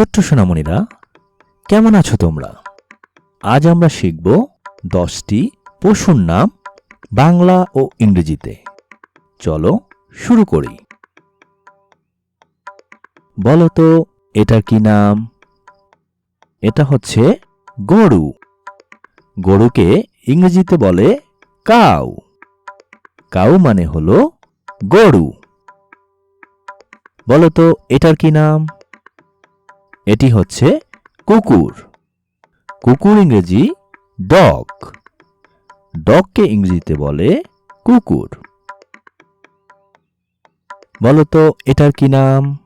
ছোট্ট সোনামণিরা, কেমন আছো তোমরা? আজ আমরা শিখব 10টি পশুর নাম বাংলা ও ইংরেজিতে। চলো শুরু করি। বলো তো এটার কি নাম? এটা হচ্ছে গরু। গরুকে ইংরেজিতে বলে কাউ। কাউ মানে হলো গরু। বলো তো এটার কি নাম? এটি হচ্ছে কুকুর। কুকুর ইংরেজি ডগ। ডগকে ইংরেজিতে বলে কুকুর। বলো তো এটার কি নাম?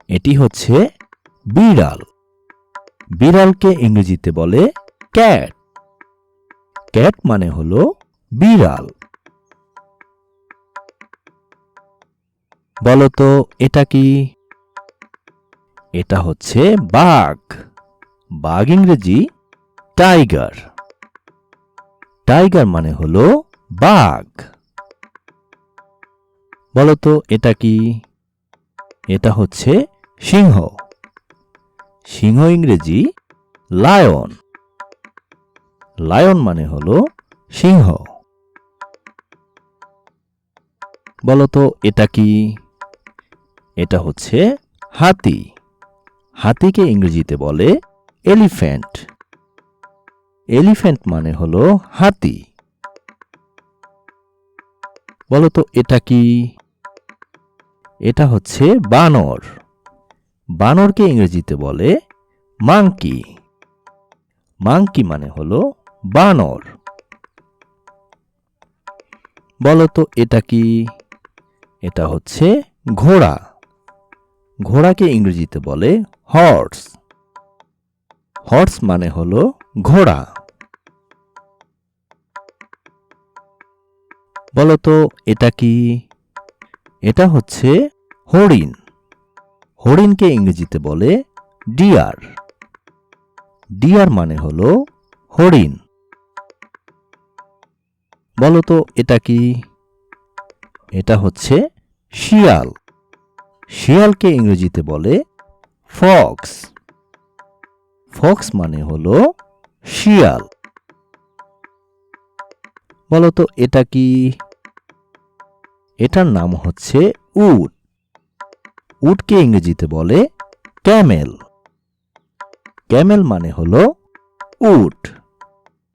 এটি হচ্ছে বিড়াল। বিড়ালকে ইংরেজিতে বলে ক্যাট। ক্যাট মানে হলো বিড়াল। বলো তো এটা কি? এটা হচ্ছে বাঘ। বাঘ ইংরেজি টাইগার। টাইগার মানে হলো বাঘ। বলো তো এটা কি? এটা হচ্ছে সিংহ। সিংহ ইংরেজি লায়ন। লায়ন মানে হলো সিংহ। বলো তো এটা কি? এটা হচ্ছে হাতি। হাতিকে ইংরেজিতে বলে এলিফ্যান্ট। এলিফ্যান্ট মানে হলো হাতি। বলো তো এটা কি? এটা হচ্ছে বানর। বানরকে ইংরেজিতে বলে মাংকি। মাংকি মানে হলো বানর। বলো তো এটা কি? এটা হচ্ছে ঘোড়া। ঘোড়াকে ইংরেজিতে বলে হর্স। হর্স মানে হলো ঘোড়া। বলো তো এটা কি? এটা হচ্ছে হরিণ। হরিণকে ইংরেজিতে বলে ডিয়ার। ডিয়ার মানে হলো হরিণ। বলো তো এটা কি? এটা হচ্ছে শিয়াল। শিয়ালকে ইংরেজিতে বলে ফক্স। ফক্স মানে হলো শিয়াল। বলো তো এটা কি? এটার নাম হচ্ছে উট। উটকে ইংরেজিতে বলে ক্যামেল। ক্যামেল মানে হলো উট।